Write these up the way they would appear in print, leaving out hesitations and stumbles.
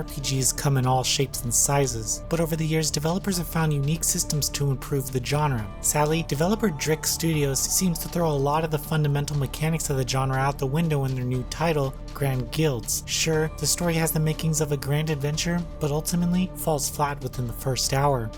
RPGs come in all shapes and sizes, but over the years developers have found unique systems to improve the genre. Sadly, developer Drick Studios seems to throw a lot of the fundamental mechanics of the genre out the window in their new title, Grand Guilds. Sure, the story has the makings of a grand adventure, but ultimately falls flat within the first hour.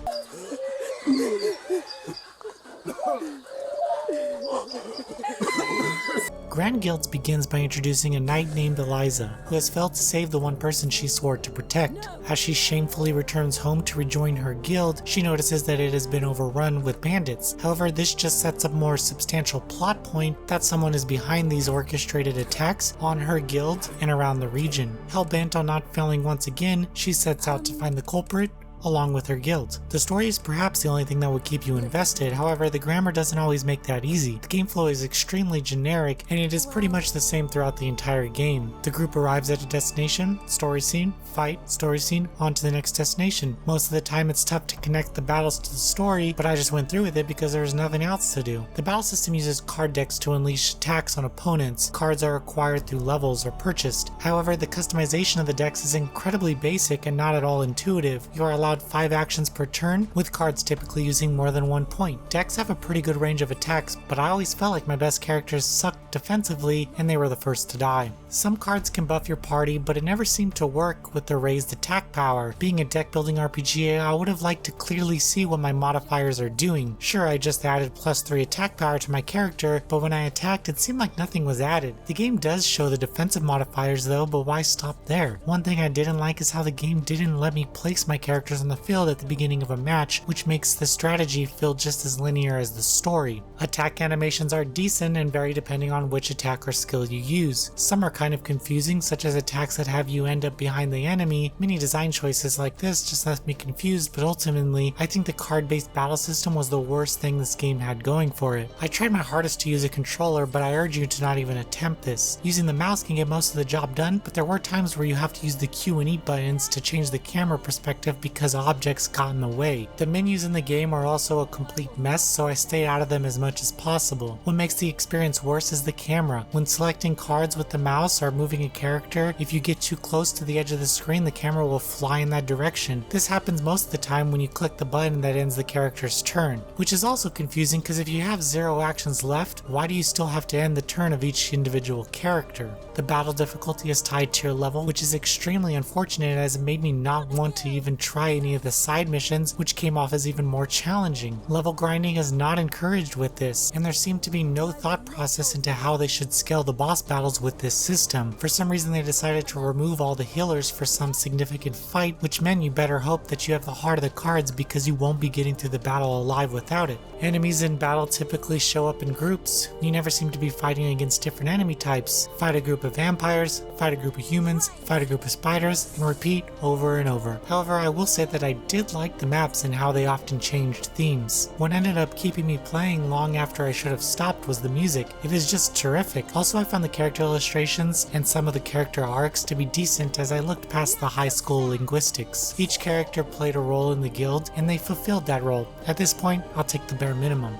Grand Guilds begins by introducing a knight named Eliza, who has failed to save the one person she swore to protect. As she shamefully returns home to rejoin her guild, she notices that it has been overrun with bandits. However, this just sets up a more substantial plot point that someone is behind these orchestrated attacks on her guild and around the region. Hell-bent on not failing once again, she sets out to find the culprit along with her guild. The story is perhaps the only thing that would keep you invested, however the grammar doesn't always make that easy. The game flow is extremely generic and it is pretty much the same throughout the entire game. The group arrives at a destination, story scene, fight, story scene, on to the next destination. Most of the time it's tough to connect the battles to the story, but I just went through with it because there was nothing else to do. The battle system uses card decks to unleash attacks on opponents. Cards are acquired through levels or purchased. However, the customization of the decks is incredibly basic and not at all intuitive. You are allowed 5 actions per turn, with cards typically using more than 1 point. Decks have a pretty good range of attacks, but I always felt like my best characters sucked defensively and they were the first to die. Some cards can buff your party, but it never seemed to work with the raised attack power. Being a deck building RPG, I would have liked to clearly see what my modifiers are doing. Sure, I just added +3 attack power to my character, but when I attacked it seemed like nothing was added. The game does show the defensive modifiers though, but why stop there? One thing I didn't like is how the game didn't let me place my characters on the field at the beginning of a match, which makes the strategy feel just as linear as the story. Attack animations are decent and vary depending on which attack or skill you use. Some are kind of confusing, such as attacks that have you end up behind the enemy. Many design choices like this just left me confused, but ultimately, I think the card-based battle system was the worst thing this game had going for it. I tried my hardest to use a controller, but I urge you to not even attempt this. Using the mouse can get most of the job done, but there were times where you have to use the Q and E buttons to change the camera perspective because objects got in the way. The menus in the game are also a complete mess, so I stayed out of them as much as possible. What makes the experience worse is the camera. When selecting cards with the mouse or moving a character, if you get too close to the edge of the screen, the camera will fly in that direction. This happens most of the time when you click the button that ends the character's turn, which is also confusing because if you have 0 actions left, why do you still have to end the turn of each individual character? The battle difficulty is tied to your level, which is extremely unfortunate as it made me not want to even try any of the side missions, which came off as even more challenging. Level grinding is not encouraged with this, and there seemed to be no thought process into how they should scale the boss battles with this system. For some reason they decided to remove all the healers for some significant fight, which meant you better hope that you have the heart of the cards because you won't be getting through the battle alive without it. Enemies in battle typically show up in groups. You never seem to be fighting against different enemy types. Fight a group of vampires, fight a group of humans, fight a group of spiders, and repeat over and over. However, I will say that I did like the maps and how they often changed themes. What ended up keeping me playing long after I should have stopped was the music. It is just terrific. Also, I found the character illustrations and some of the character arcs to be decent as I looked past the high school linguistics. Each character played a role in the guild and they fulfilled that role. At this point, I'll take the bare minimum.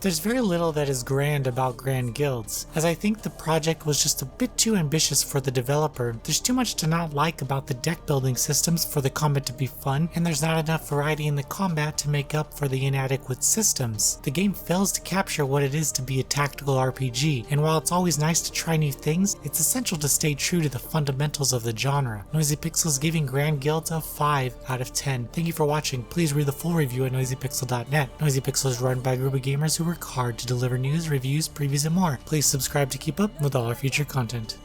There's very little that is grand about Grand Guilds, as I think the project was just a bit too ambitious for the developer. There's too much to not like about the deck building systems for the combat to be fun, and there's not enough variety in the combat to make up for the inadequate systems. The game fails to capture what it is to be a tactical RPG, and while it's always nice to try new things, it's essential to stay true to the fundamentals of the genre. Noisy Pixel is giving Grand Guilds a 5 out of 10. Thank you for watching. Please read the full review at noisypixel.net. Noisy Pixel is run by a group of gamers who work hard to deliver news, reviews, previews, and more. Please subscribe to keep up with all our future content.